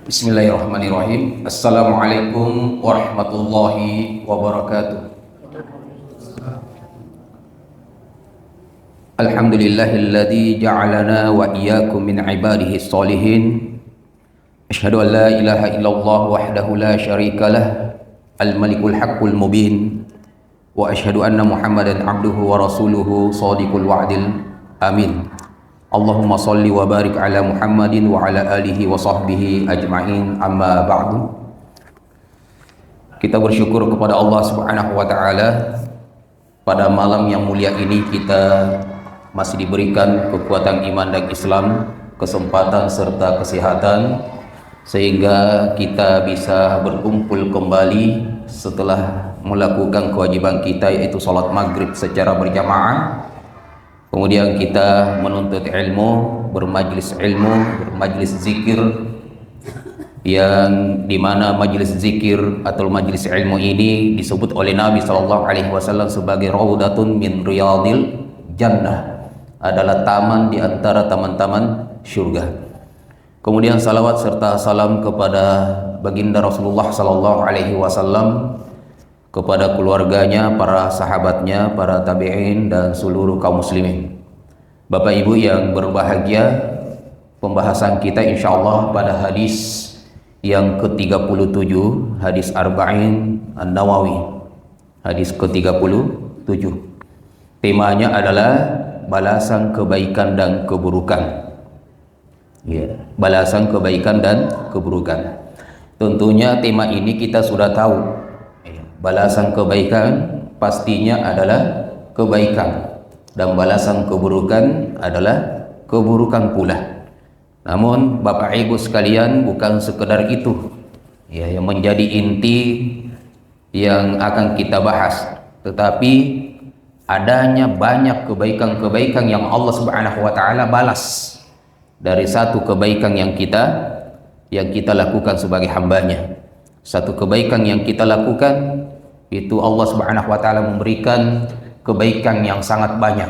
Bismillahirrahmanirrahim. Assalamualaikum warahmatullahi wabarakatuh. Alhamdulillahilladzi ja'alana wa iyyakum min ibadihi sholihin. Asyhadu an la ilaha illallah wahdahu la syarikalah, al-malikul haqqul mubin. Wa asyhadu anna Muhammadan abduhu wa rasuluhu shadiqul wa'dil. Amin. Allahumma salli wa barik ala Muhammadin wa ala alihi wa sahbihi ajma'in, amma ba'du. Kita bersyukur kepada Allah subhanahu wa ta'ala, pada malam yang mulia ini kita masih diberikan kekuatan iman dan Islam, kesempatan serta kesehatan, sehingga kita bisa berkumpul kembali setelah melakukan kewajiban kita, yaitu sholat maghrib secara berjamaah. Kemudian kita menuntut ilmu, bermajlis zikir, yang dimana majlis zikir atau majlis ilmu ini disebut oleh Nabi SAW sebagai raudatun min riyadil jannah, adalah taman di antara taman-taman syurga. Kemudian salawat serta salam kepada baginda Rasulullah SAW, kepada keluarganya, para sahabatnya, para tabi'in, dan seluruh kaum muslimin. Bapak Ibu yang berbahagia, pembahasan kita insyaallah pada hadis yang ke-37, hadis Arba'in An-Nawawi, hadis ke-37. Temanya adalah balasan kebaikan dan keburukan. Ya, balasan kebaikan dan keburukan. Tentunya tema ini kita sudah tahu. Balasan kebaikan pastinya adalah kebaikan, dan balasan keburukan adalah keburukan pula. Namun Bapak Ibu sekalian, bukan sekedar itu ya yang menjadi inti yang akan kita bahas, tetapi adanya banyak kebaikan-kebaikan yang Allah Subhanahu wa taala balas dari satu kebaikan yang kita lakukan sebagai hambanya. Satu kebaikan yang kita lakukan itu Allah Subhanahu wa taala memberikan kebaikan yang sangat banyak,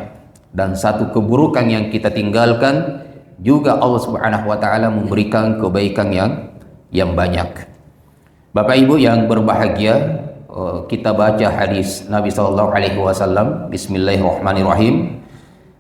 dan satu keburukan yang kita tinggalkan juga Allah Subhanahu wa taala memberikan kebaikan yang banyak. Bapak Ibu yang berbahagia, kita baca hadis Nabi sallallahu alaihi wasallam. Bismillahirrahmanirrahim.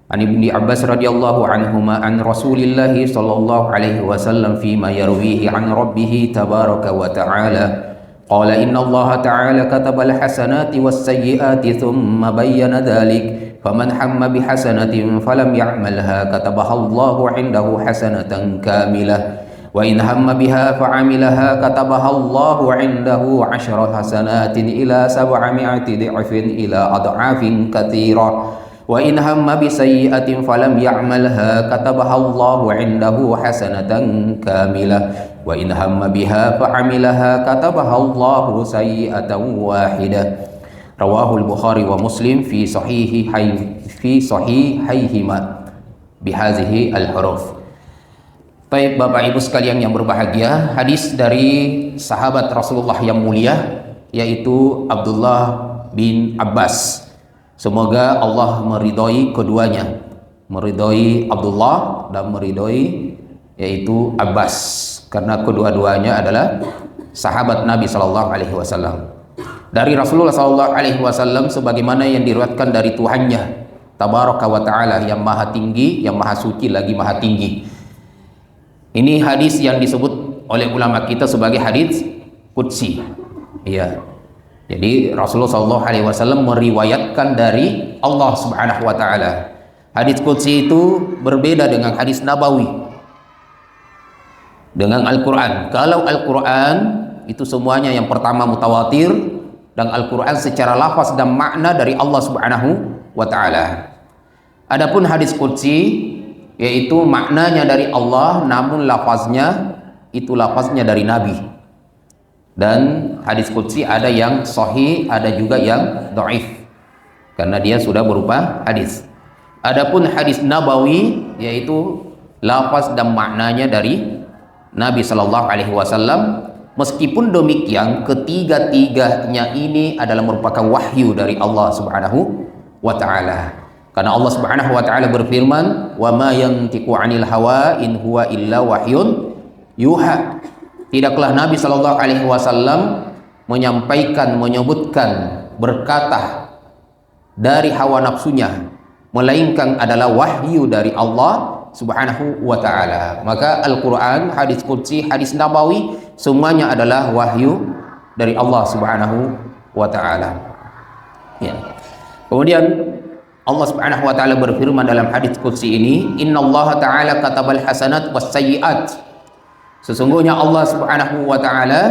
An Ibnu Abbas radhiyallahu anhuma an Rasulillah sallallahu alaihi wasallam fima yarwihi an rabbih tabaraka wa ta'ala. Qala inna Allah ta'ala katabal hasanati was sayyiati thumma bayyana dhalik faman hamma bihasanatin falam ya'malha katabaha Allahu 'indahu hasanatan kamilah wa in hamma biha fa'amilaha katabaha Allahu 'indahu 'ashra hasanatin ila 700 di'fin ila ad'afin katsira wa in hamma bisayyi'atin falam ya'malha katabaha Allahu 'indahu hasanatan kamilah wa in hamma biha fa'amilaha katabaha Allahu sayyi'atan wahidah. Rawahul Bukhari wa Muslim fi sahihayhima bihadhihi al-huruf. Baik Bapak Ibu sekalian yang berbahagia, hadis dari sahabat Rasulullah yang mulia, yaitu Abdullah bin Abbas. Semoga Allah meridhoi keduanya, meridhoi Abdullah dan meridhoi yaitu Abbas, karena kedua-duanya adalah sahabat Nabi sallallahu alaihi wasallam. Dari Rasulullah sallallahu alaihi wasallam sebagaimana yang diriwayatkan dari Tuhannya tabaraka wa taala, yang maha tinggi, yang maha suci lagi maha tinggi. Ini hadis yang disebut oleh ulama kita sebagai hadis qudsi. Iya. Jadi Rasulullah sallallahu alaihi wasallam meriwayatkan dari Allah Subhanahu wa taala. Hadis qudsi itu berbeda dengan hadis nabawi, dengan Al-Quran. Kalau Al-Quran itu semuanya yang pertama mutawatir, dan Al-Quran secara lafaz dan makna dari Allah Subhanahu wa ta'ala. Adapun hadis qudsi, yaitu maknanya dari Allah, namun lafaznya itu lafaznya dari Nabi. Dan hadis qudsi ada yang sahih, ada juga yang dhaif, karena dia sudah berupa hadis. Adapun hadis nabawi, yaitu lafaz dan maknanya dari Nabi sallallahu alaihi wasallam. Meskipun demikian, ketiga-tiganya ini adalah merupakan wahyu dari Allah Subhanahu wa taala. Karena Allah Subhanahu wa taala berfirman, "Wa ma yantiqu 'anil hawa in huwa illa wahyun yuha." Tidaklah Nabi Shallallahu Alaihi Wasallam menyampaikan, menyebutkan, berkata dari hawa nafsunya, melainkan adalah wahyu dari Allah Subhanahu wa Ta'ala. Maka Al-Quran, hadis qudsi, hadis nabawi, semuanya adalah wahyu dari Allah Subhanahu wa Ta'ala. Ya. Kemudian Allah Subhanahu wa Ta'ala berfirman dalam hadis qudsi ini, Innallaha ta'ala katabal hasanat was sayyiat. Sesungguhnya Allah Subhanahu wa Ta'ala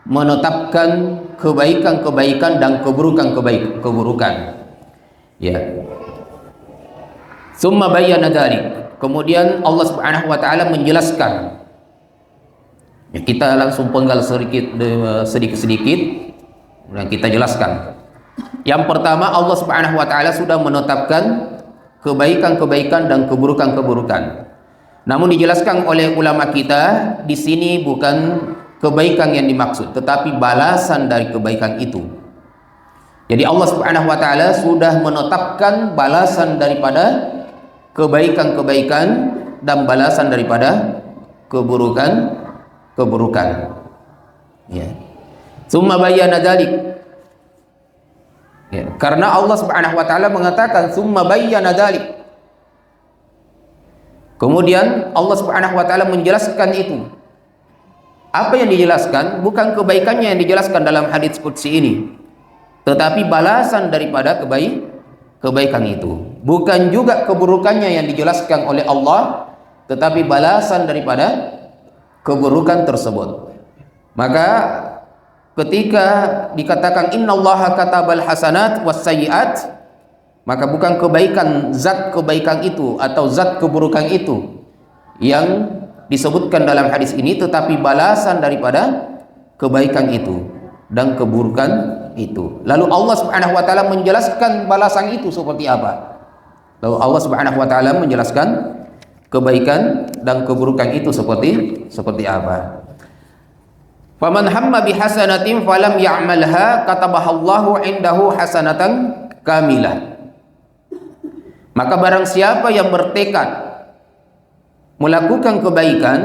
menetapkan kebaikan-kebaikan dan keburukan-keburukan. Ya. Summa bayyana dzalik. Kemudian Allah Subhanahu wa Ta'ala menjelaskan. Ya, kita langsung penggal sedikit-sedikit dan kita jelaskan. Yang pertama, Allah Subhanahu wa Ta'ala sudah menetapkan kebaikan-kebaikan dan keburukan-keburukan. Namun dijelaskan oleh ulama kita, di sini bukan kebaikan yang dimaksud, tetapi balasan dari kebaikan itu. Jadi Allah Subhanahu wa Ta'ala sudah menetapkan balasan daripada kebaikan-kebaikan dan balasan daripada keburukan-keburukan. Ya. Tsumma bayyana dzalik. Ya, karena Allah Subhanahu wa Ta'ala mengatakan tsumma bayyana dzalik. Kemudian Allah Subhanahu wa Ta'ala menjelaskan itu. Apa yang dijelaskan bukan kebaikannya yang dijelaskan dalam hadits qudsi ini, tetapi balasan daripada kebaikan itu. Bukan juga keburukannya yang dijelaskan oleh Allah, tetapi balasan daripada keburukan tersebut. Maka ketika dikatakan innallaha katabal hasanat was sayyiat, maka bukan kebaikan, zat kebaikan itu atau zat keburukan itu yang disebutkan dalam hadis ini, tetapi balasan daripada kebaikan itu dan keburukan itu. Lalu Allah Subhanahu wa Ta'ala menjelaskan balasan itu seperti apa. Lalu Allah Subhanahu wa Ta'ala menjelaskan kebaikan dan keburukan itu seperti apa. Faman hamma bihasanatin falam ya'malha katabahallahu indahu hasanatan kamilah. Maka barang siapa yang bertekad melakukan kebaikan,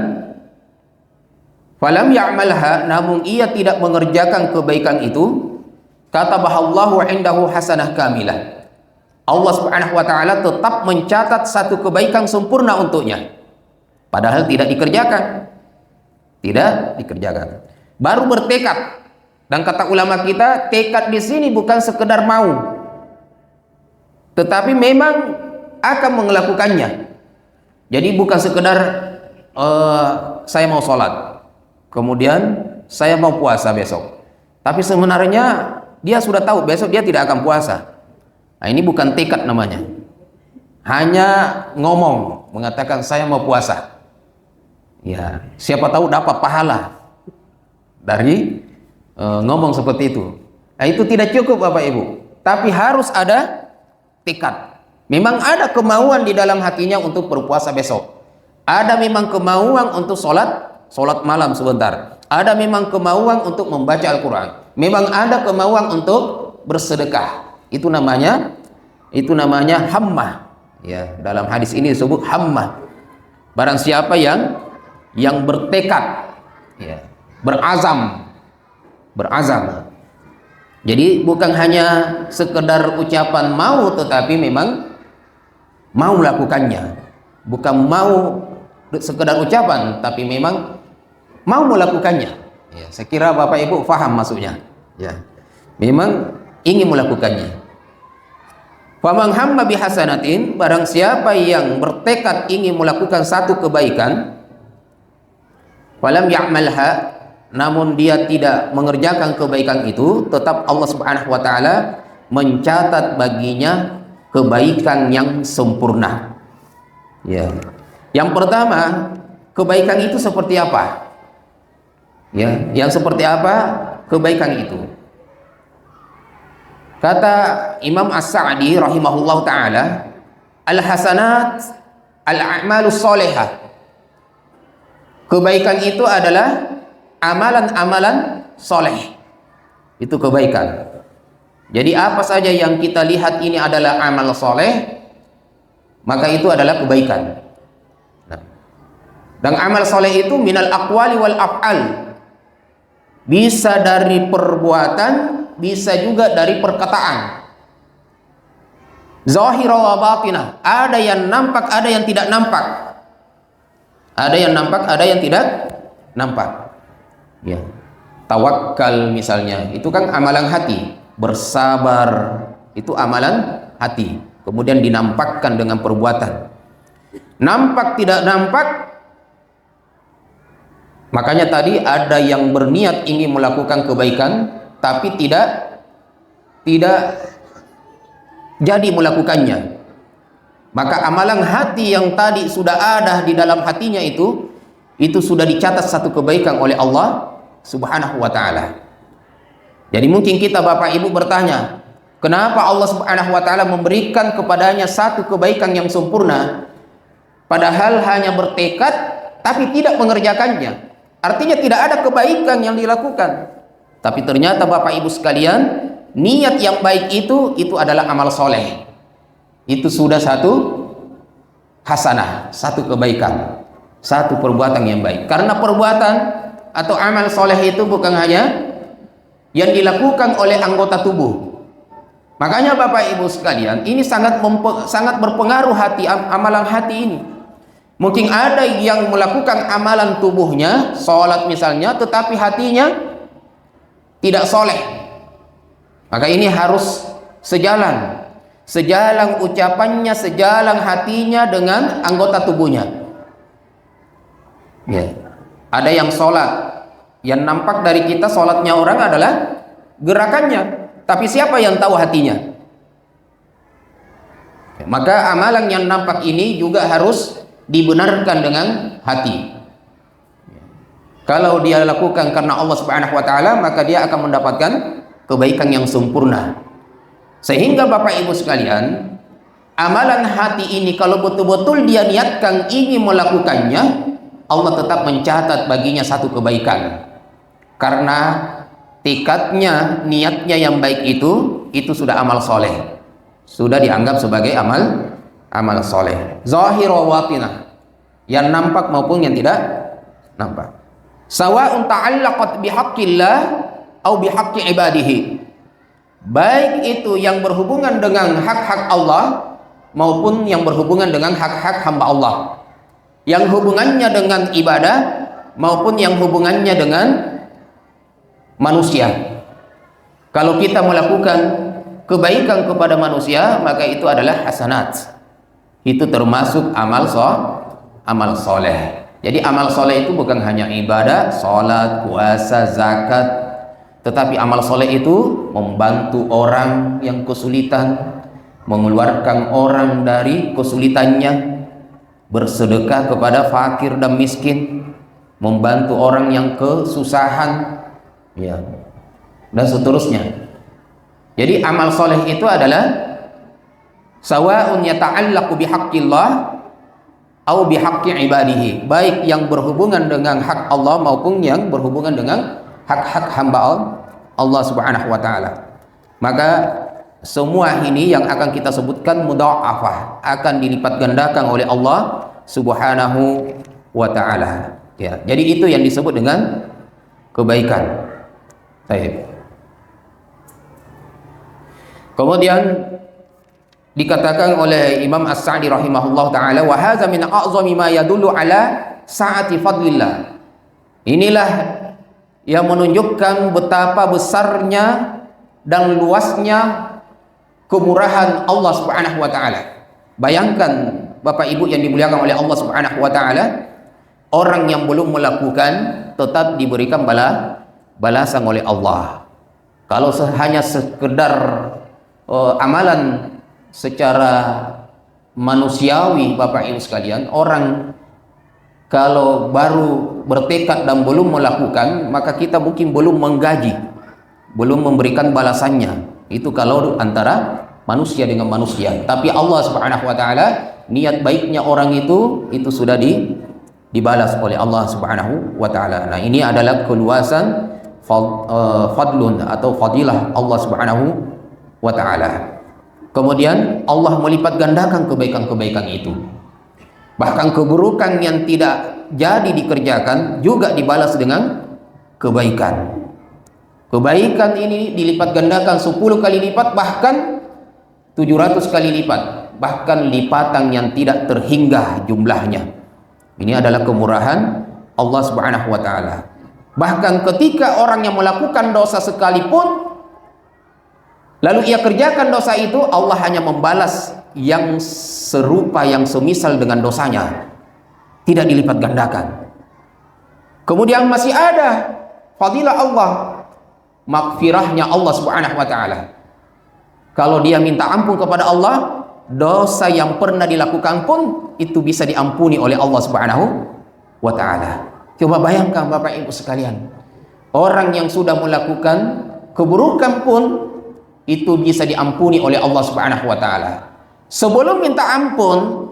falam ya'malha, namun ia tidak mengerjakan kebaikan itu, katabahallahu indahu hasanah kamilah. Allah Subhanahu wa Ta'ala tetap mencatat satu kebaikan sempurna untuknya, padahal tidak dikerjakan. Baru bertekad. Dan kata ulama kita, tekad di sini bukan sekedar mau, tetapi memang akan melakukannya. Jadi bukan sekedar saya mau sholat, kemudian saya mau puasa besok, tapi sebenarnya dia sudah tahu besok dia tidak akan puasa. Nah, ini bukan tekad namanya. Hanya ngomong, mengatakan saya mau puasa. Ya, siapa tahu dapat pahala dari ngomong seperti itu. Nah, itu tidak cukup Bapak Ibu, tapi harus ada tekad. Memang ada kemauan di dalam hatinya untuk berpuasa besok. Ada memang kemauan untuk sholat malam sebentar. Ada memang kemauan untuk membaca Al-Quran. Memang ada kemauan untuk bersedekah. Itu namanya hammah. Ya, dalam hadis ini disebut hammah. Barang siapa yang bertekad, ya, berazam. Jadi bukan hanya sekedar ucapan mau, tetapi memang mau melakukannya. Bukan mau sekedar ucapan, tapi memang mau melakukannya. Ya, saya kira Bapak Ibu faham maksudnya. Ya, memang ingin melakukannya. Faman hamma bihasanatin, barang siapa yang bertekad ingin melakukan satu kebaikan, falam ya'malha, namun dia tidak mengerjakan kebaikan itu, tetap Allah Subhanahu wa Ta'ala mencatat baginya kebaikan yang sempurna. Ya. Yang pertama, kebaikan itu seperti apa? Ya, yang seperti apa kebaikan itu? Kata Imam As-Sa'di rahimahullah ta'ala, al-hasanat al-a'malus solehah. Kebaikan itu adalah amalan-amalan soleh. Itu kebaikan. Jadi apa saja yang kita lihat ini adalah amal soleh, maka itu adalah kebaikan. Nah, Dan amal soleh itu minal aqwali wal af'al. Bisa dari perbuatan, bisa juga dari perkataan. Zahira wa batinah. Ada yang nampak, ada yang tidak nampak. Ada yang nampak, ada yang tidak nampak. Ya. Tawakal misalnya, itu kan amalan hati. Bersabar, itu amalan hati. Kemudian dinampakkan dengan perbuatan. Nampak tidak nampak, makanya tadi ada yang berniat ingin melakukan kebaikan tapi tidak jadi melakukannya. Maka amalan hati yang tadi sudah ada di dalam hatinya itu sudah dicatat satu kebaikan oleh Allah Subhanahu wa taala. Jadi mungkin kita Bapak Ibu bertanya, kenapa Allah Subhanahu wa taala memberikan kepadanya satu kebaikan yang sempurna padahal hanya bertekad tapi tidak mengerjakannya? Artinya tidak ada kebaikan yang dilakukan. Tapi ternyata Bapak Ibu sekalian, niat yang baik itu adalah amal soleh. Itu sudah satu hasanah, satu kebaikan, satu perbuatan yang baik. Karena perbuatan atau amal soleh itu bukan hanya yang dilakukan oleh anggota tubuh. Makanya Bapak Ibu sekalian, ini sangat berpengaruh hati, amalan hati ini. Mungkin ada yang melakukan amalan tubuhnya, sholat misalnya, tetapi hatinya tidak soleh. Maka ini harus sejalan ucapannya, sejalan hatinya dengan anggota tubuhnya. Ya. Ada yang sholat, yang nampak dari kita sholatnya orang adalah gerakannya, tapi siapa yang tahu hatinya? Maka amalan yang nampak ini juga harus dibenarkan dengan hati. Kalau dia lakukan karena Allah Subhanahu wa taala, maka dia akan mendapatkan kebaikan yang sempurna. Sehingga Bapak Ibu sekalian, amalan hati ini kalau betul-betul dia niatkan ingin melakukannya, Allah tetap mencatat baginya satu kebaikan. Karena tekadnya, niatnya yang baik itu sudah amal soleh, sudah dianggap sebagai amal soleh. Zahir wa batinah, yang nampak maupun yang tidak nampak. Sawa'un ta'allaqat bihaqqillah atau bihaqqi ibadihi. Baik itu yang berhubungan dengan hak-hak Allah maupun yang berhubungan dengan hak-hak hamba Allah. Yang hubungannya dengan ibadah maupun yang hubungannya dengan manusia. Kalau kita melakukan kebaikan kepada manusia, maka itu adalah hasanat. Itu termasuk amal soleh. Jadi amal soleh itu bukan hanya ibadah, sholat, puasa, zakat, tetapi amal soleh itu membantu orang yang kesulitan, mengeluarkan orang dari kesulitannya, bersedekah kepada fakir dan miskin, membantu orang yang kesusahan, ya, dan seterusnya. Jadi amal soleh itu adalah sawa'un yata'allaqu bihaqqillah au bihaqqi ibadihi, baik yang berhubungan dengan hak Allah maupun yang berhubungan dengan hak-hak hamba Allah Subhanahu wa taala. Maka semua ini yang akan kita sebutkan mudha'afah, akan dilipat gandakan oleh Allah Subhanahu wa taala. Ya, jadi itu yang disebut dengan kebaikan. Baik. Kemudian dikatakan oleh Imam As-Sa'di rahimahullah ta'ala, wa hadza min a'zami ma yadullu ala sa'ati fadlillah. Inilah yang menunjukkan betapa besarnya dan luasnya kemurahan Allah Subhanahu wa taala. Bayangkan Bapak Ibu yang dimuliakan oleh Allah Subhanahu wa taala, orang yang belum melakukan tetap diberikan balasan oleh Allah. Kalau hanya sekedar amalan secara manusiawi, Bapak Ibu sekalian, orang kalau baru bertekad dan belum melakukan, maka kita mungkin belum menggaji, belum memberikan balasannya. Itu kalau antara manusia dengan manusia. Tapi Allah Subhanahu wa taala, niat baiknya orang itu sudah dibalas oleh Allah Subhanahu wa taala. Nah, ini adalah keluasan fadlun atau fadilah Allah Subhanahu wa taala. Kemudian Allah melipat gandakan kebaikan-kebaikan itu. Bahkan keburukan yang tidak jadi dikerjakan juga dibalas dengan kebaikan. Kebaikan ini dilipat gandakan 10 kali lipat, bahkan 700 kali lipat, bahkan lipatan yang tidak terhingga jumlahnya. Ini adalah kemurahan Allah Subhanahu wa taala. Bahkan ketika orang yang melakukan dosa sekalipun lalu ia kerjakan dosa itu, Allah hanya membalas yang serupa, yang semisal dengan dosanya, tidak dilipat gandakan. Kemudian masih ada fadilah Allah, maghfirahnya Allah Subhanahu wa taala. Kalau dia minta ampun kepada Allah, dosa yang pernah dilakukan pun itu bisa diampuni oleh Allah Subhanahu wa taala. Coba bayangkan Bapak Ibu sekalian, orang yang sudah melakukan keburukan pun itu bisa diampuni oleh Allah Subhanahu wa taala. Sebelum minta ampun,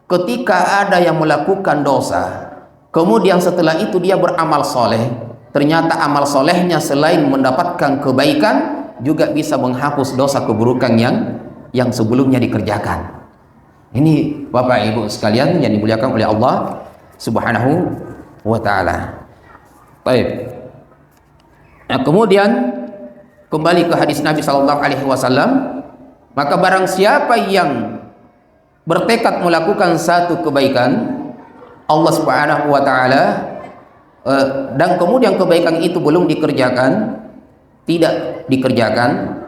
ketika ada yang melakukan dosa, kemudian setelah itu dia beramal soleh, ternyata amal solehnya selain mendapatkan kebaikan juga bisa menghapus dosa keburukan yang sebelumnya dikerjakan. Ini Bapak Ibu sekalian yang dimuliakan oleh Allah Subhanahu wa taala. Baik. Nah, kemudian kembali ke hadis Nabi sallallahu alaihi wasallam, maka barang siapa yang bertekad melakukan satu kebaikan, Allah Subhanahu wa taala dan kemudian kebaikan itu belum dikerjakan, tidak dikerjakan,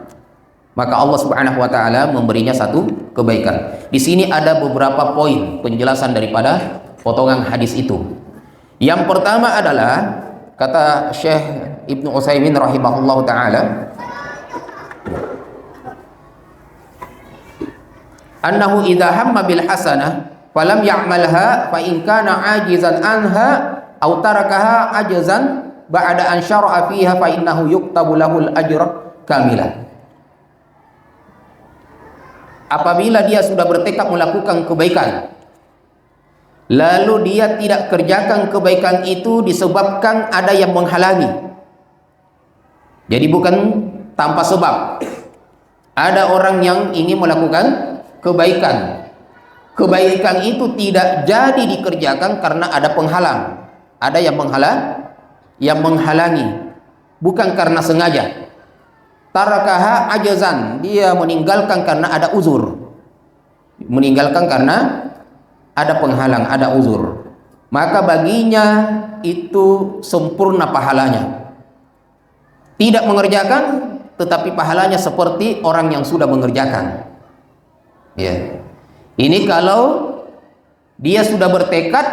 maka Allah Subhanahu wa taala memberinya satu kebaikan. Di sini ada beberapa poin penjelasan daripada potongan hadis itu. Yang pertama adalah kata Syekh Ibnu Utsaimin rahimahullah taala, annahu idza hamma bil hasanah falam ya'malha fa in kana ajizan anha aw tarakaha ajzan ba'da an syara'a fiha fa innahu yuktabu lahul ajr kamilan. Apabila dia sudah bertekad melakukan kebaikan, lalu dia tidak kerjakan kebaikan itu disebabkan ada yang menghalangi. Jadi bukan tanpa sebab. Ada orang yang ingin melakukan kebaikan, kebaikan itu tidak jadi dikerjakan karena ada penghalang, ada yang menghalangi, bukan karena sengaja. Tarakaha ajazan, dia meninggalkan karena ada uzur, meninggalkan karena ada penghalang, ada uzur, maka baginya itu sempurna pahalanya. Tidak mengerjakan, tetapi pahalanya seperti orang yang sudah mengerjakan. Ya. Ini kalau dia sudah bertekad,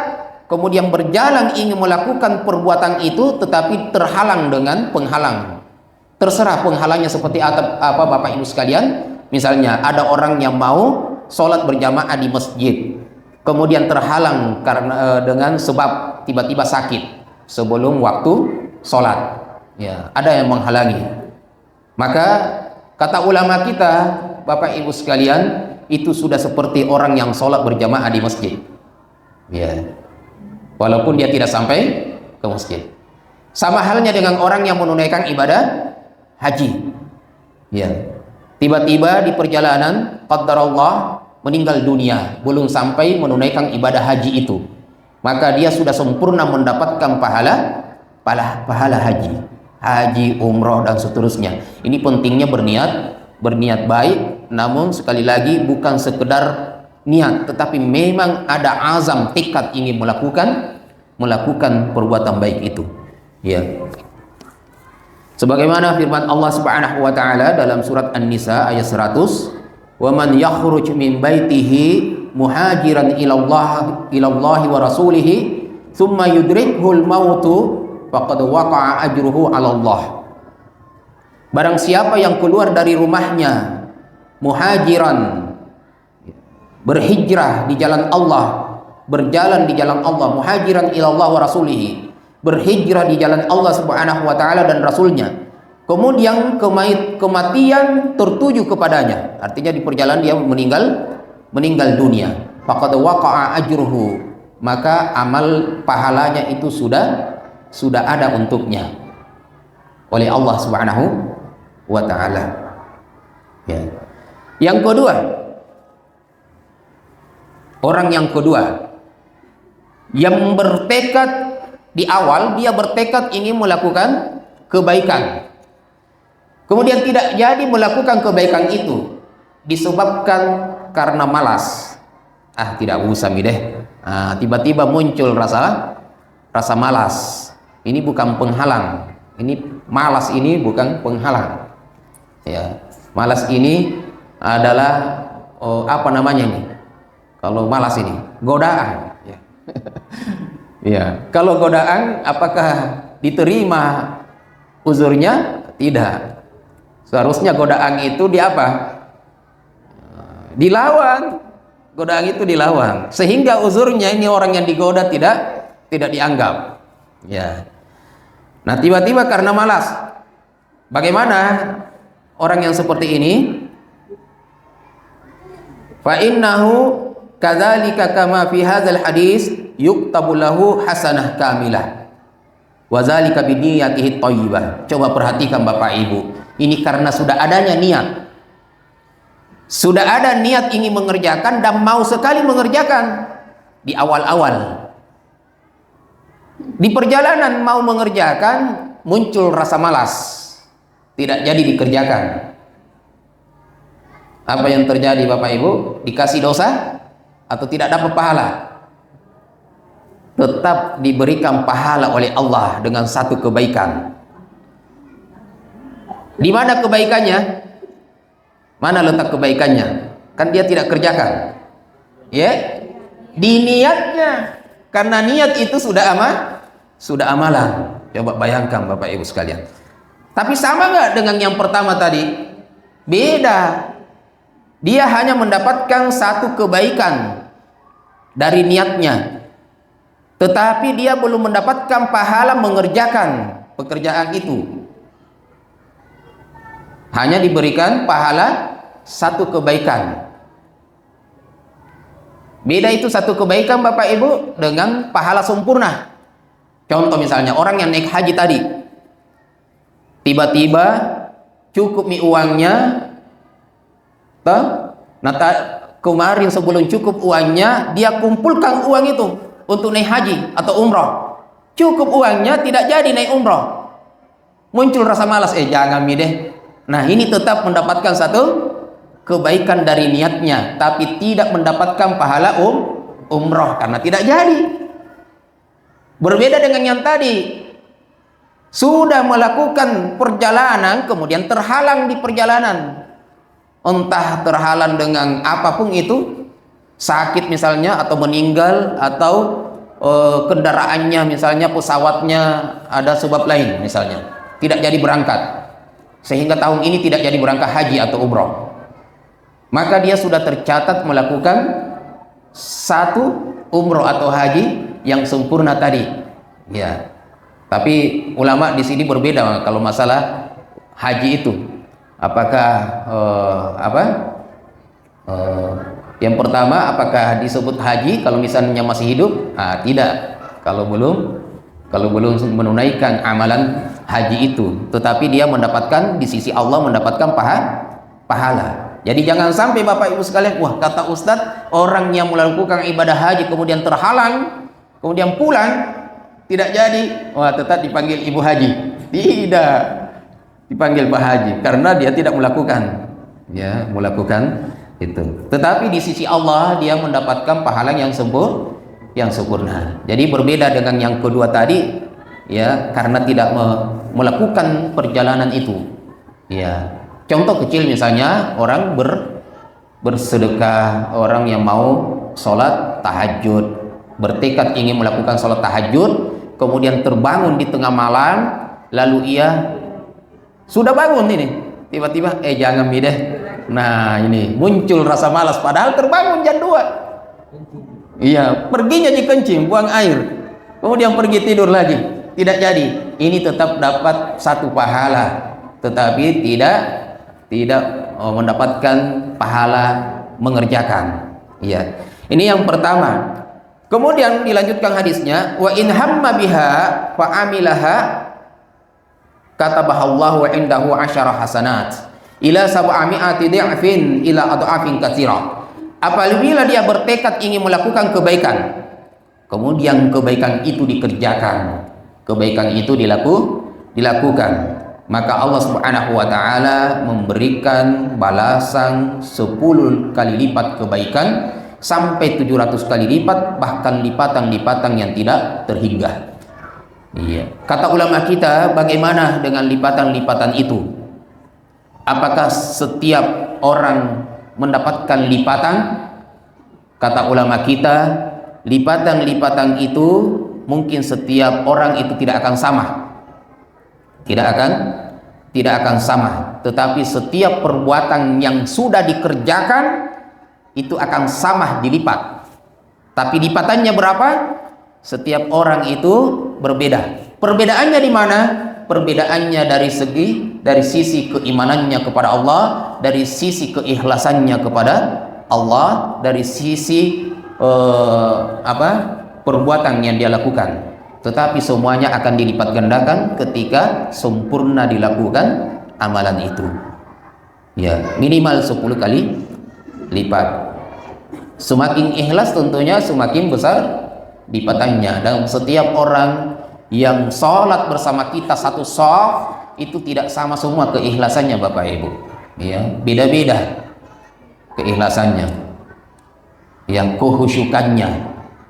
kemudian berjalan ingin melakukan perbuatan itu, tetapi terhalang dengan penghalang. Terserah penghalangnya seperti apa Bapak Ibu sekalian. Misalnya ada orang yang mau sholat berjamaah di masjid, kemudian terhalang karena dengan sebab tiba-tiba sakit sebelum waktu sholat. Ya, ada yang menghalangi. Maka kata ulama kita, Bapak Ibu sekalian, itu sudah seperti orang yang sholat berjamaah di masjid. Ya, walaupun dia tidak sampai ke masjid. Sama halnya dengan orang yang menunaikan ibadah haji. Ya, tiba-tiba di perjalanan qadarullah meninggal dunia, belum sampai menunaikan ibadah haji itu, maka dia sudah sempurna mendapatkan pahala haji, umroh dan seterusnya. Ini pentingnya berniat baik, namun sekali lagi bukan sekedar niat, tetapi memang ada azam, tekad ingin melakukan perbuatan baik itu. Ya. Sebagaimana firman Allah Subhanahu wa taala dalam surat An-Nisa ayat 100, "Wa man yakhruj min baitihi muhajiran ila Allah wa rasulih, thumma yudrikuhul mautu faqad waqa'a ajruhu 'ala Allah." Barang siapa yang keluar dari rumahnya muhajiran, berhijrah di jalan Allah, berjalan di jalan Allah, muhajiran ila Allah wa rasulih, berhijrah di jalan Allah Subhanahu wa taala dan rasulnya, kemudian kematian tertuju kepadanya, artinya di perjalanan dia meninggal dunia, faqad waqa'a ajruhu, maka amal pahalanya itu sudah ada untuknya oleh Allah Subhanahu wa taala. Ya. Yang kedua, orang yang kedua Yang bertekad di awal, dia bertekad ingin melakukan kebaikan, kemudian tidak jadi melakukan kebaikan itu disebabkan karena malas. Tidak usah deh. Tiba-tiba muncul rasa malas. Ini bukan penghalang. Ini malas, ini bukan penghalang. Ya, malas ini adalah apa namanya ini? Kalau malas ini godaan. Ya. Ya, kalau godaan apakah diterima uzurnya? Tidak. Seharusnya godaan itu dilawan. Godaan itu dilawan, sehingga uzurnya ini orang yang digoda tidak dianggap. Ya. Nah, tiba-tiba karena malas. Bagaimana orang yang seperti ini? Fa innahu kadzalika kama fi hadzal hadis yuktabu lahu hasanah kamilah wa dzalika bi niyyatihi thayyibah. Coba perhatikan Bapak Ibu. Ini karena sudah adanya niat. Sudah ada niat ingin mengerjakan dan mau sekali mengerjakan di awal-awal. Di perjalanan mau mengerjakan muncul rasa malas. Tidak jadi dikerjakan. Apa yang terjadi Bapak Ibu? Dikasih dosa atau tidak dapat pahala? Tetap diberikan pahala oleh Allah dengan satu kebaikan. Di mana kebaikannya? Mana letak kebaikannya? Kan dia tidak kerjakan. Ya, di niatnya. Karena niat itu sudah amalan. Coba bayangkan Bapak Ibu sekalian. Tapi sama nggak dengan yang pertama tadi? Beda. Dia hanya mendapatkan satu kebaikan dari niatnya. Tetapi dia belum mendapatkan pahala mengerjakan pekerjaan itu. Hanya diberikan pahala satu kebaikan. Beda itu satu kebaikan Bapak Ibu dengan pahala sempurna. Contoh misalnya orang yang naik haji tadi, tiba-tiba cukup uangnya, kemarin sebelum cukup uangnya dia kumpulkan uang itu untuk naik haji atau umroh. Cukup uangnya tidak jadi naik umroh. Muncul rasa malas, jangan deh. Nah, ini tetap mendapatkan satu kebaikan dari niatnya, tapi tidak mendapatkan pahala umroh karena tidak jadi. Berbeda dengan yang tadi, sudah melakukan perjalanan kemudian terhalang di perjalanan. Entah terhalang dengan apapun itu, sakit misalnya, atau meninggal, atau kendaraannya misalnya pesawatnya ada sebab lain misalnya, tidak jadi berangkat. Sehingga tahun ini tidak jadi berangkat haji atau umroh, maka dia sudah tercatat melakukan satu umroh atau haji yang sempurna tadi. Ya, tapi ulama di sini berbeda kalau masalah haji itu. Apakah yang pertama, apakah disebut haji kalau misalnya masih hidup? Tidak. Kalau belum menunaikan amalan haji itu, tetapi dia mendapatkan di sisi Allah, mendapatkan pahala. Jadi jangan sampai Bapak Ibu sekalian, wah kata Ustadz, orang yang melakukan ibadah haji kemudian terhalang, kemudian pulang tidak jadi, wah tetap dipanggil ibu haji. Tidak, dipanggil Pak Haji karena dia tidak melakukan itu. Tetapi di sisi Allah dia mendapatkan pahala yang sempurna. Jadi berbeda dengan yang kedua tadi, ya, karena tidak melakukan perjalanan itu. Ya, contoh kecil misalnya orang bersedekah, orang yang mau sholat tahajud, bertekad ingin melakukan sholat tahajud, kemudian terbangun di tengah malam, lalu ia sudah bangun ini, tiba-tiba jangan deh. Nah, ini muncul rasa malas padahal terbangun jam 2. Iya, perginya dikencing, buang air, kemudian pergi tidur lagi, tidak jadi. Ini tetap dapat satu pahala, tetapi tidak mendapatkan pahala mengerjakan. Iya, ini yang pertama. Kemudian dilanjutkan hadisnya, wa in hamma biha fa amilaha katabahallahu indahu 10 hasanat ila 700 di'fin ila adhafin katsira. Apabila dia bertekad ingin melakukan kebaikan, kemudian kebaikan itu dikerjakan, kebaikan itu dilakukan, maka Allah Subhanahu wa taala memberikan balasan 10 kali lipat kebaikan sampai 700 kali lipat, bahkan lipatan-lipatan yang tidak terhingga. Iya. Kata ulama kita, bagaimana dengan lipatan-lipatan itu? Apakah setiap orang mendapatkan lipatan? Kata ulama kita, lipatan-lipatan itu mungkin setiap orang itu tidak akan sama. Tidak akan sama. Tetapi setiap perbuatan yang sudah dikerjakan itu akan sama dilipat. Tapi lipatannya berapa? Setiap orang itu berbeda. Perbedaannya di mana? Perbedaannya dari sisi keimanannya kepada Allah, dari sisi keikhlasannya kepada Allah, dari sisi perbuatan yang dia lakukan. Tetapi semuanya akan dilipat gandakan ketika sempurna dilakukan amalan itu. Ya, minimal 10 kali lipat. Semakin ikhlas tentunya semakin besar lipatannya. Dan setiap orang yang sholat bersama kita satu shaf itu tidak sama semua keikhlasannya, Bapak Ibu. Ya, beda-beda keikhlasannya, yang kehusyukannya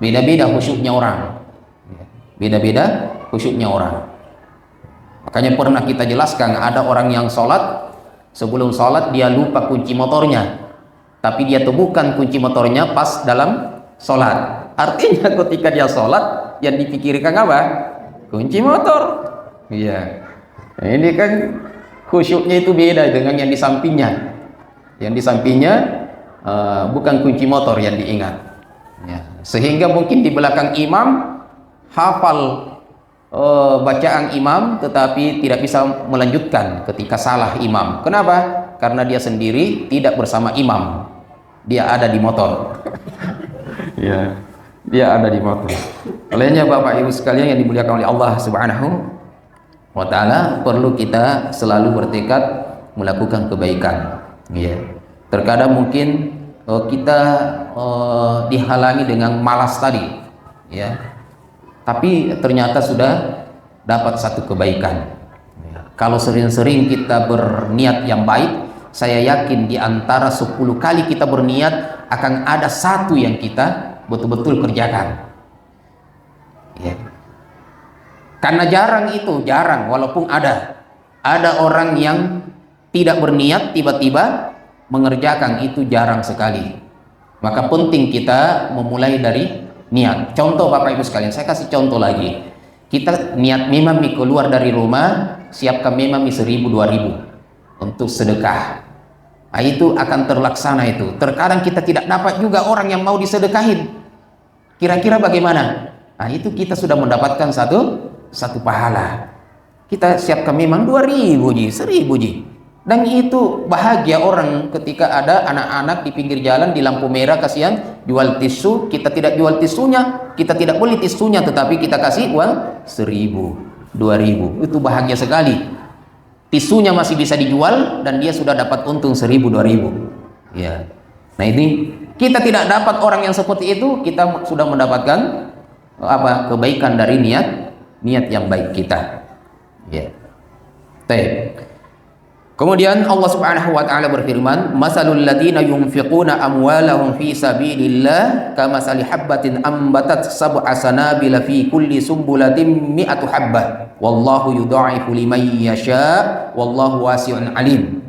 beda-beda, khusyuknya orang beda-beda, khusyuknya orang. Makanya pernah kita jelaskan, ada orang yang sholat, sebelum sholat dia lupa kunci motornya, tapi dia temukan kunci motornya pas dalam sholat. Artinya ketika dia sholat, yang dipikirkan apa? Kunci motor. Iya. Nah, ini kan khusyuknya itu beda dengan yang di sampingnya. Yang di sampingnya bukan kunci motor yang diingat. Ya. Sehingga mungkin di belakang imam hafal bacaan imam, tetapi tidak bisa melanjutkan ketika salah imam. Kenapa? Karena dia sendiri tidak bersama imam, dia ada di motor. Ya, dia ada di motor. Olehnya Bapak Ibu sekalian yang dimuliakan oleh Allah Subhanahu wa taala, perlu kita selalu bertekad melakukan kebaikan. Ya. Terkadang mungkin kita dihalangi dengan malas tadi, ya. Tapi ternyata sudah dapat satu kebaikan. Kalau sering-sering kita berniat yang baik, saya yakin di antara 10 kali kita berniat akan ada satu yang kita betul-betul kerjakan. Ya. Karena jarang, walaupun ada orang yang tidak berniat tiba-tiba mengerjakan, itu jarang sekali. Maka penting kita memulai dari niat. Contoh Bapak Ibu sekalian, saya kasih contoh lagi. Kita niat memang keluar dari rumah, siapkan memang 1.000-2.000 untuk sedekah. Nah, itu akan terlaksana itu. Terkadang kita tidak dapat juga orang yang mau disedekahin. Kira-kira bagaimana? Nah, itu kita sudah mendapatkan satu pahala. Kita siapkan memang 2.000 ji, 1.000 ji. Dan itu bahagia orang ketika ada anak-anak di pinggir jalan di lampu merah, kasihan jual tisu, kita tidak jual tisunya, kita tidak beli tisunya, tetapi kita kasih uang 1.000, 2.000. Itu bahagia sekali. Tisunya masih bisa dijual dan dia sudah dapat untung 1.000, 2.000. Ya. Nah, ini kita tidak dapat orang yang seperti itu, kita sudah mendapatkan kebaikan dari niat yang baik kita. Ya. Baik. Kemudian Allah Subhanahu wa taala berfirman, "Masalul ladzina yunfiquna amwalahum fi sabilillah kamasali habbatin ambatat sab'a sanabila fi kulli sumbulatin mi'atu habbah wallahu yudha'ifu liman yasha wallahu wasi'un alim."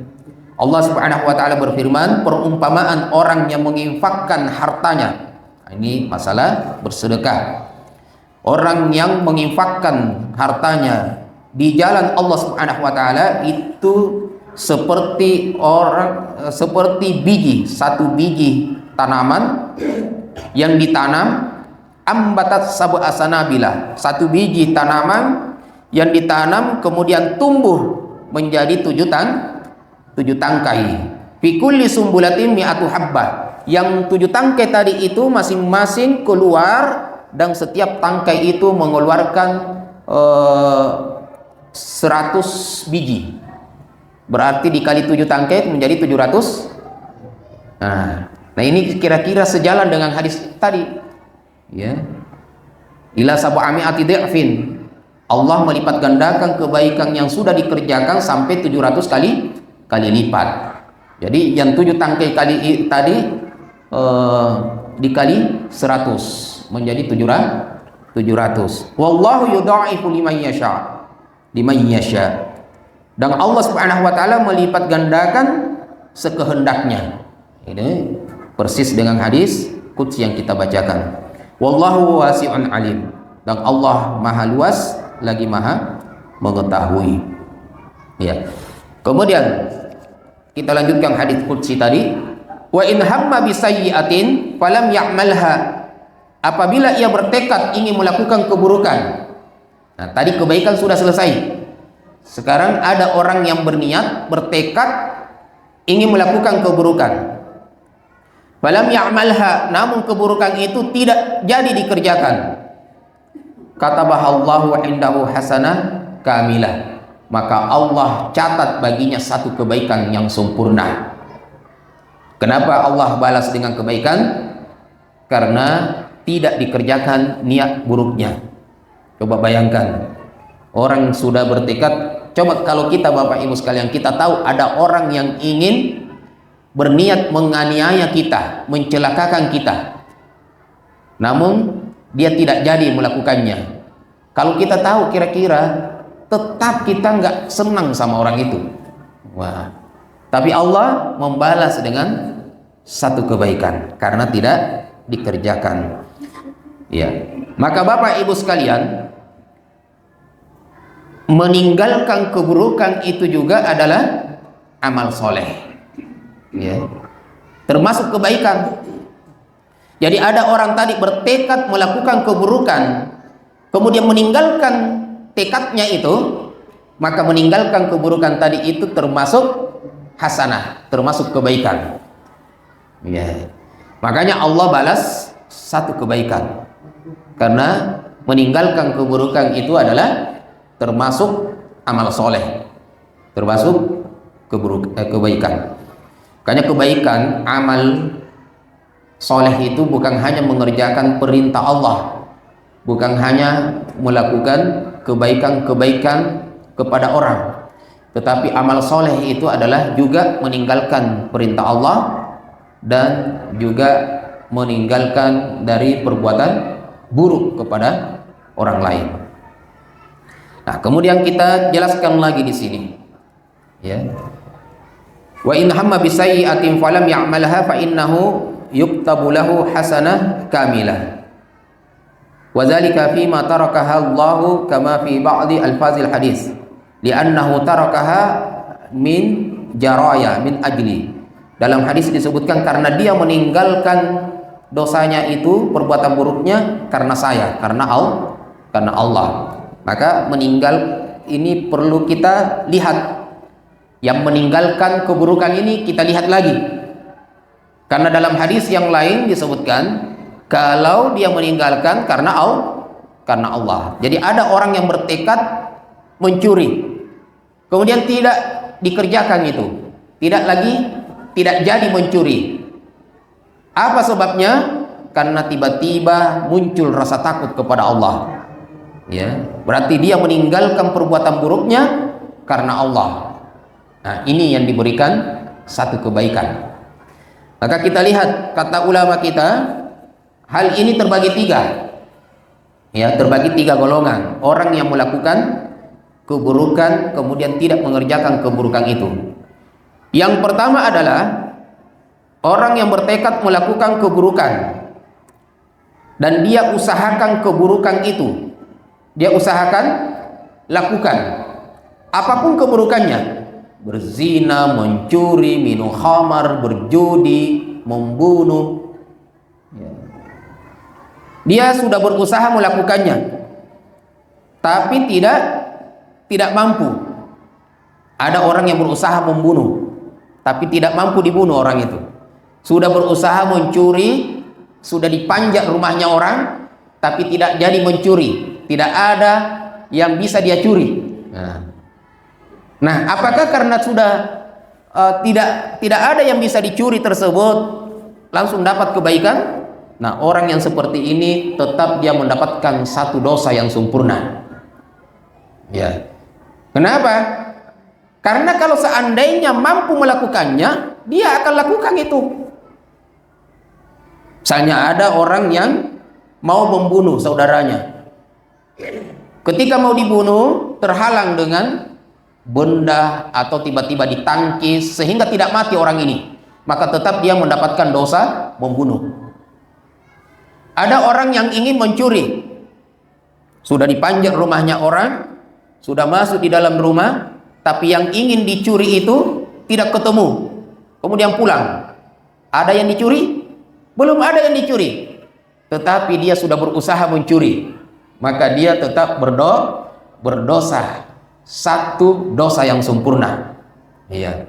Allah Subhanahu wa taala berfirman, perumpamaan orang yang menginfakkan hartanya. Ini masalah bersedekah. Orang yang menginfakkan hartanya di jalan Allah Subhanahu wa taala itu seperti biji, satu biji tanaman yang ditanam, ambatat sab'a sanabila, satu biji tanaman yang ditanam kemudian tumbuh menjadi 7 tangkai. Fi kulli sumbulatin mi'atu habbah, yang 7 tangkai tadi itu masing-masing keluar, dan setiap tangkai itu mengeluarkan 100 biji. Berarti dikali 7 tangkai menjadi 700. Nah, ini kira-kira sejalan dengan hadis tadi. Ya. ila sab'ami'ati dhi'fin. Allah melipat gandakan kebaikan yang sudah dikerjakan sampai 700 kali lipat. Jadi yang 7 tangkai kali tadi dikali 100 menjadi 700. Wallahu yudha'ifu liman yasha. Dan Allah Subhanahu wa taala melipat gandakan sekehendaknya. Ini persis dengan hadis qudsi yang kita bacakan. Wallahu wasi'un alim. Dan Allah Maha luas lagi Maha mengetahui. Ya. Kemudian kita lanjutkan hadis qudsi tadi. Wa in hamma bisayyi'atin falam ya'malha. Apabila ia bertekad ingin melakukan keburukan. Nah, tadi kebaikan sudah selesai. Sekarang ada orang yang berniat, bertekad ingin melakukan keburukan. Falam ya'malha, namun keburukan itu tidak jadi dikerjakan. Katabahallahu indahu hasanah kamilah. Maka Allah catat baginya satu kebaikan yang sempurna. Kenapa Allah balas dengan kebaikan? Karena tidak dikerjakan niat buruknya. Coba bayangkan, orang sudah bertekad. Coba kalau kita Bapak Ibu sekalian, kita tahu ada orang yang ingin berniat menganiaya kita, mencelakakan kita, namun dia tidak jadi melakukannya. Kalau kita tahu, kira-kira tetap kita nggak senang sama orang itu. Wah. Tapi Allah membalas dengan satu kebaikan karena tidak dikerjakan. Ya, maka Bapak Ibu sekalian, meninggalkan keburukan itu juga adalah amal soleh. Ya, termasuk kebaikan. Jadi ada orang tadi bertekad melakukan keburukan, kemudian meninggalkan tekadnya itu, maka meninggalkan keburukan tadi itu termasuk hasanah, termasuk kebaikan. Ya, makanya Allah balas satu kebaikan. Karena meninggalkan keburukan itu adalah termasuk amal soleh, termasuk kebaikan. Makanya kebaikan, amal soleh itu bukan hanya mengerjakan perintah Allah, bukan hanya melakukan kebaikan-kebaikan kepada orang, tetapi amal soleh itu adalah juga meninggalkan perintah Allah dan juga meninggalkan dari perbuatan buruk kepada orang lain. Nah, kemudian kita jelaskan lagi di sini. Ya. Wa in hamma bisayyi'atin falam ya'malha fa innahu yuktabu lahu hasanah kamilah. Wa dzalika fi ma tarakaha Allahu kama fi ba'di alfazil hadis. Li'annahu tarakaha min jaraya min ajli. Dalam hadis disebutkan karena dia meninggalkan dosanya itu, perbuatan buruknya karena saya, karena Allah. Maka meninggal ini perlu kita lihat. Yang meninggalkan keburukan ini kita lihat lagi. Karena dalam hadis yang lain disebutkan kalau dia meninggalkan karena Allah. Jadi ada orang yang bertekad mencuri, kemudian tidak dikerjakan itu, tidak jadi mencuri. Apa sebabnya? Karena tiba-tiba muncul rasa takut kepada Allah. Ya, berarti dia meninggalkan perbuatan buruknya karena Allah. Nah, ini yang diberikan satu kebaikan. Maka kita lihat kata ulama kita, hal ini terbagi tiga. Ya, terbagi tiga golongan. Orang yang melakukan keburukan kemudian tidak mengerjakan keburukan itu. Yang pertama adalah orang yang bertekad melakukan keburukan dan dia usahakan keburukan itu. Dia usahakan lakukan apapun keburukannya. Berzina, mencuri, minum khamar, berjudi, membunuh. Dia sudah berusaha melakukannya, tapi tidak mampu. Ada orang yang berusaha membunuh, tapi tidak mampu dibunuh orang itu. Sudah berusaha mencuri, sudah dipanjat rumahnya orang, tapi tidak jadi mencuri. Tidak ada yang bisa dia curi. Nah, apakah karena sudah tidak ada yang bisa dicuri tersebut langsung dapat kebaikan? Nah, orang yang seperti ini tetap dia mendapatkan satu dosa yang sempurna. Ya. Kenapa? Karena kalau seandainya mampu melakukannya, dia akan lakukan itu. Misalnya ada orang yang mau membunuh saudaranya. Ketika mau dibunuh, terhalang dengan benda atau tiba-tiba ditangkis sehingga tidak mati orang ini, maka tetap dia mendapatkan dosa membunuh. Ada orang yang ingin mencuri, sudah dipanjat rumahnya orang, sudah masuk di dalam rumah, tapi yang ingin dicuri itu tidak ketemu, kemudian pulang. Ada yang dicuri? Belum ada yang dicuri, tetapi dia sudah berusaha mencuri, maka dia tetap berdosa satu dosa yang sempurna. Iya.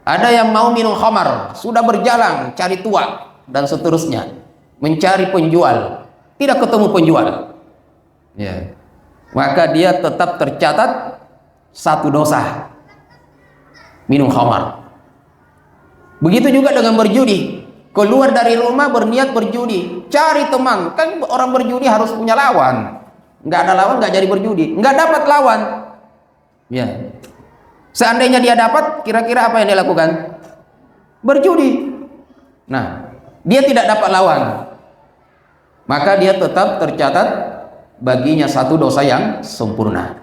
Ada yang mau minum khamar, sudah berjalan cari tuak dan seterusnya, mencari penjual, tidak ketemu penjual. Ya. Maka dia tetap tercatat satu dosa, minum khamar. Begitu juga dengan berjudi. Keluar dari rumah berniat berjudi, cari teman. Kan orang berjudi harus punya lawan. Nggak ada lawan, nggak jadi berjudi. Nggak dapat lawan. Ya. Seandainya dia dapat, kira-kira apa yang dia lakukan? Berjudi. Nah, dia tidak dapat lawan, maka dia tetap tercatat baginya satu dosa yang sempurna.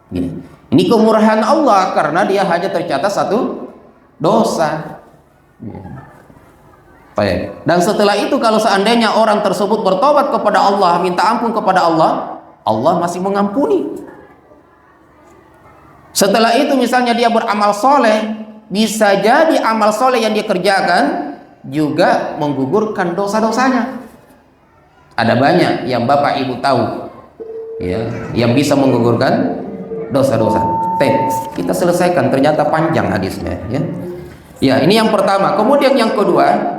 Gini. Ini kemurahan Allah karena dia hanya tercatat satu dosa. Baik. Dan setelah itu kalau seandainya orang tersebut bertobat kepada Allah, minta ampun kepada Allah, Allah masih mengampuni. Setelah itu misalnya dia beramal soleh, bisa jadi amal soleh yang dia kerjakan juga menggugurkan dosa-dosanya. Ada banyak yang Bapak Ibu tahu, ya, yang bisa menggugurkan dosa-dosa. Kita selesaikan, ternyata panjang hadisnya, ya. Ya, ini yang pertama. Kemudian yang kedua,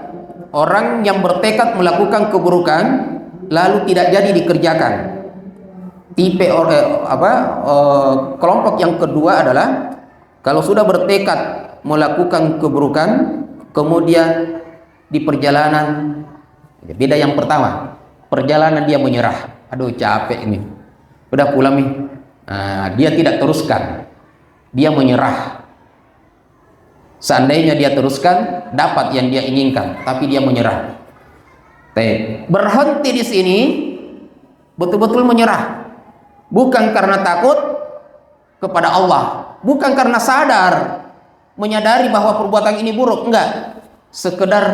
orang yang bertekad melakukan keburukan lalu tidak jadi dikerjakan. Tipe kelompok yang kedua adalah kalau sudah bertekad melakukan keburukan, kemudian di perjalanan, beda yang pertama, perjalanan dia menyerah. Aduh capek ini, udah pulang nih. Nah, dia tidak teruskan, dia menyerah. Seandainya dia teruskan, dapat yang dia inginkan, tapi dia menyerah. Berhenti di sini, betul-betul menyerah. Bukan karena takut kepada Allah, bukan karena sadar, menyadari bahwa perbuatan ini buruk, enggak. Sekedar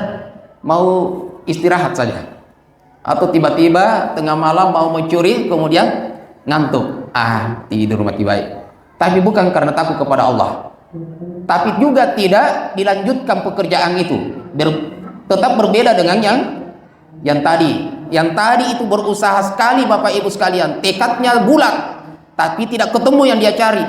mau istirahat saja. Atau tiba-tiba tengah malam mau mencuri, kemudian ngantuk. Tidur mati baik. Tapi bukan karena takut kepada Allah. Tapi juga tidak dilanjutkan pekerjaan itu. Tetap berbeda dengan yang tadi. Yang tadi itu berusaha sekali Bapak Ibu sekalian, tekadnya bulat, tapi tidak ketemu yang dia cari.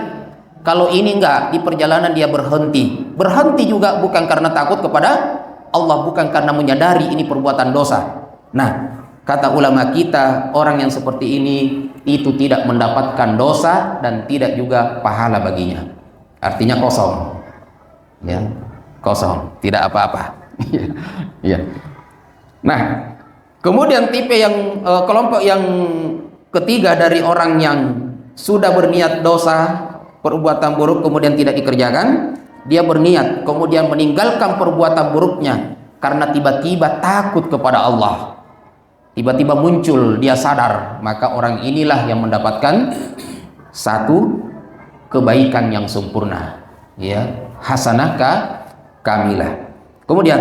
Kalau ini enggak, di perjalanan dia berhenti. Berhenti juga bukan karena takut kepada Allah, bukan karena menyadari ini perbuatan dosa. Nah, kata ulama kita, orang yang seperti ini itu tidak mendapatkan dosa dan tidak juga pahala baginya. Artinya kosong. Ya, kosong, tidak apa-apa. Ya. Nah, kemudian tipe yang kelompok yang ketiga dari orang yang sudah berniat dosa, perbuatan buruk kemudian tidak dikerjakan, dia berniat kemudian meninggalkan perbuatan buruknya karena tiba-tiba takut kepada Allah. Tiba-tiba muncul dia sadar, maka orang inilah yang mendapatkan satu kebaikan yang sempurna, ya, hasanah kamilah. Kemudian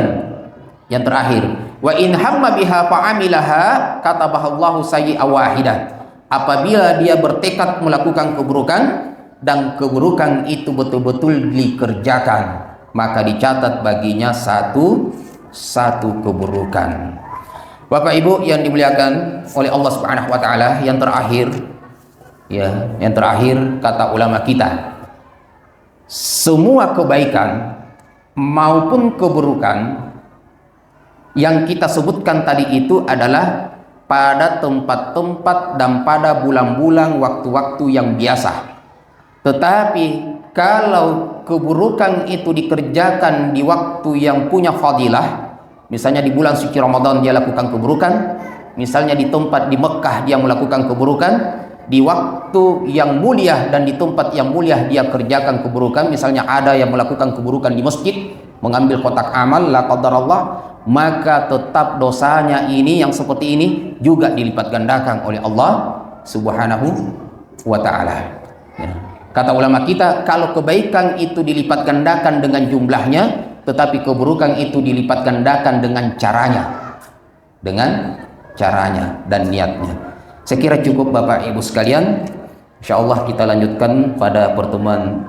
yang terakhir, wa in hamma biha fa'amilaha katabahallahu sayyi'a wahidah. Apabila dia bertekad melakukan keburukan dan keburukan itu betul-betul dikerjakan, maka dicatat baginya satu keburukan. Bapak Ibu yang dimuliakan oleh Allah Subhanahu wa taala, yang terakhir, ya, yang terakhir kata ulama kita, semua kebaikan maupun keburukan yang kita sebutkan tadi itu adalah pada tempat-tempat dan pada bulan-bulan waktu-waktu yang biasa. Tetapi kalau keburukan itu dikerjakan di waktu yang punya fadilah, Misalnya di bulan suci Ramadan dia lakukan keburukan, misalnya di tempat di Mekah dia melakukan keburukan, di waktu yang mulia dan di tempat yang mulia dia kerjakan keburukan. Misalnya ada yang melakukan keburukan di masjid, mengambil kotak amal, la qadarallah, maka tetap dosanya ini yang seperti ini juga dilipat gandakan oleh Allah Subhanahu wa ta'ala. Ya. Kata ulama kita, kalau kebaikan itu dilipat gandakan dengan jumlahnya, tetapi keburukan itu dilipat gandakan dengan caranya dan niatnya. Saya kira cukup Bapak Ibu sekalian. Insyaallah kita lanjutkan pada pertemuan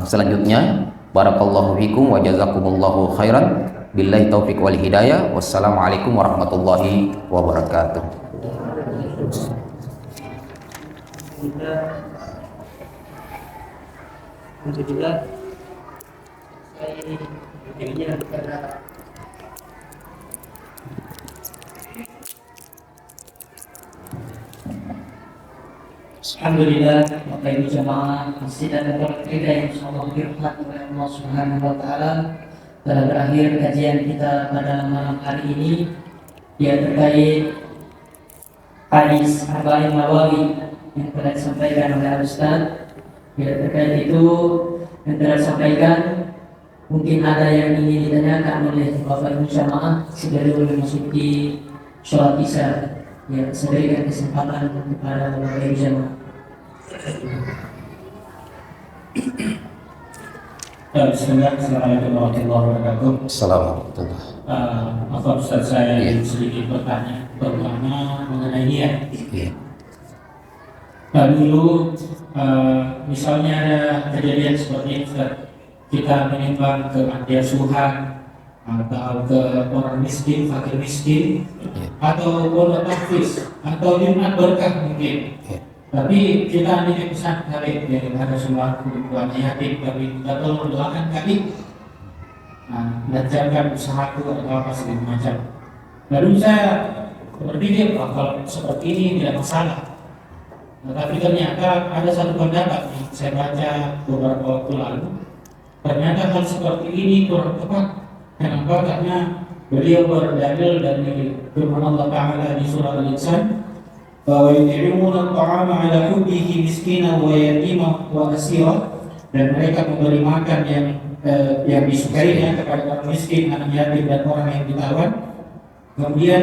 selanjutnya. Barakallahu fikum wa jazakumullahu khairan. Billahi taufiq wal hidayah. Wassalamualaikum warahmatullahi wabarakatuh. Alhamdulillah. Alhamdulillah, Bapak Ibu jamaah masjid dan pondok yang insyaallah dirahmati oleh Allah Subhanahu wa taala. Telah berakhir kajian kita pada malam hari ini yang terkait hadis Arba'in Nawawi yang telah disampaikan oleh Ustaz. Ya, terkait itu yang telah disampaikan, mungkin ada yang ingin ditanyakan oleh Bapak Ibu jamaah sebelum memasuki sholat isya. Ya, saya berikan kesempatan kepada Bapak Ibu jamaah. Bismillah, Assalamualaikum warahmatullahi wabarakatuh. Assalamualaikum. Apa Ustaz, saya sedikit bertanya, terutama mengenai niat. Dulu misalnya ada kejadian seperti ini, Ustaz, kita menimbang ke panti asuhan atau ke orang miskin, fakir miskin, atau pondok tahfiz, atau jumat berkah mungkin. Tapi kita ini pesan kali ada semua kebutuhan yatim, tapi kita tolong doakan kali, lancarkan usahaku atau apa segala macam. Lalu saya berpikir, kalau seperti ini tidak masalah. Tapi ternyata ada satu pendapat yang saya baca beberapa waktu lalu, ternyata hal seperti ini kurang tepat. Kenapa? Karena beliau berdalil dari firman Allah Ta'ala di surah Al-Insan, bahwa yut'imuna at-ta'ama 'ala hubbihi miskinan wa yatiman wa asira, dan mereka memberi makan yang disukainya kepada orang miskin, anak yatim dan orang yang ditawan. Kemudian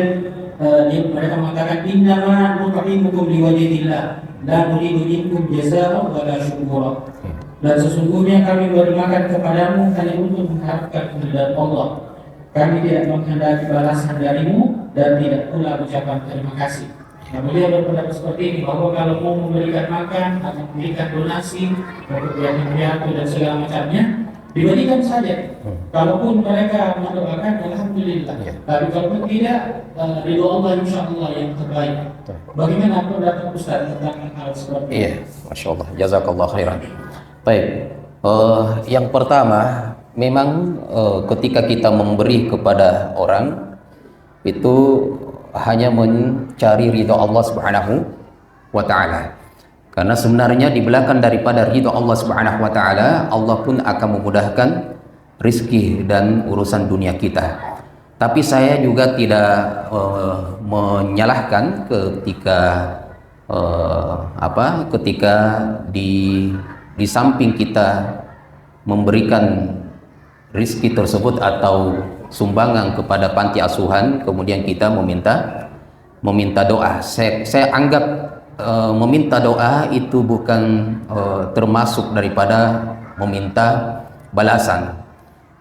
mereka mengatakan, innama nut'imukum liwajhillah la nuridu minkum jazaa'an wa la syukura. Dan sesungguhnya kami beri makan kepadamu hanya untuk mengharapkan keridhaan Allah. Kami tidak menghendaki balasan darimu dan tidak pula ucapan terima kasih. Nah, beliau berpendapat seperti ini, bahwa kalau mau memberikan makan atau memberikan donasi untuk yatim piatu dan segala macamnya, diberikan saja. Kalaupun mereka mendoakan, alhamdulillah. Tapi kalau tidak, ridho Allah insyaallah yang terbaik. Bagaimana pendapat Ustaz tentang hal seperti ini? Iya, masya Allah, jazakallah khairan. Baik, yang pertama, memang ketika kita memberi kepada orang itu hanya mencari ridho Allah Subhanahu wa ta'ala. Karena sebenarnya di belakang daripada ridho Allah Subhanahu wa ta'ala, Allah pun akan memudahkan rizki dan urusan dunia kita. Tapi saya juga tidak menyalahkan ketika di samping kita memberikan rizki tersebut atau sumbangan kepada panti asuhan, kemudian kita meminta doa. Saya anggap meminta doa itu bukan termasuk daripada meminta balasan.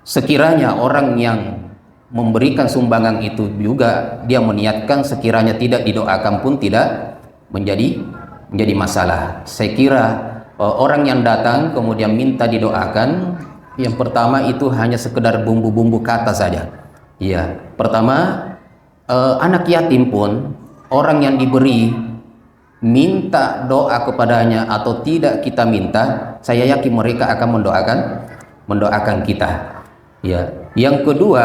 Sekiranya orang yang memberikan sumbangan itu juga dia meniatkan, sekiranya tidak didoakan pun tidak menjadi masalah. Saya kira orang yang datang kemudian minta didoakan, yang pertama itu hanya sekedar bumbu-bumbu kata saja. Iya, pertama anak yatim pun orang yang diberi minta doa kepadanya atau tidak kita minta, saya yakin mereka akan mendoakan kita. Ya. Yang kedua,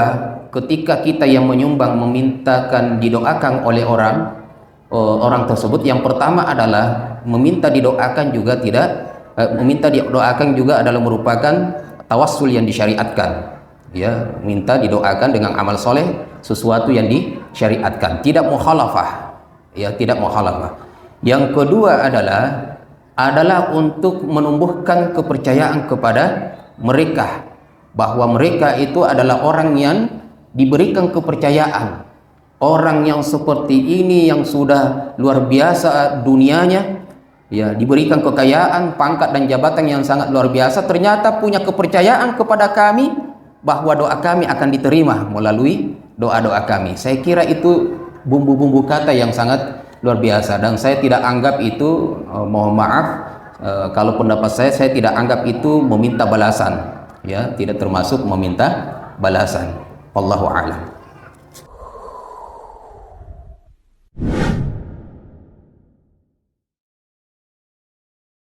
ketika kita yang menyumbang memintakan didoakan oleh orang tersebut, yang pertama adalah meminta didoakan juga adalah merupakan tawassul yang disyariatkan. Ya, minta didoakan dengan amal soleh, sesuatu yang disyariatkan, tidak mukhalafah. Ya, tidak mukhalafah. Yang kedua adalah untuk menumbuhkan kepercayaan kepada mereka, bahwa mereka itu adalah orang yang diberikan kepercayaan, orang yang seperti ini yang sudah luar biasa dunianya, ya, diberikan kekayaan, pangkat dan jabatan yang sangat luar biasa, ternyata punya kepercayaan kepada kami bahwa doa kami akan diterima melalui doa-doa kami. Saya kira itu bumbu-bumbu kata yang sangat luar biasa, dan saya tidak anggap itu, mohon maaf, kalau pendapat saya tidak anggap itu meminta balasan, ya, tidak termasuk meminta balasan. Wallahu a'lam.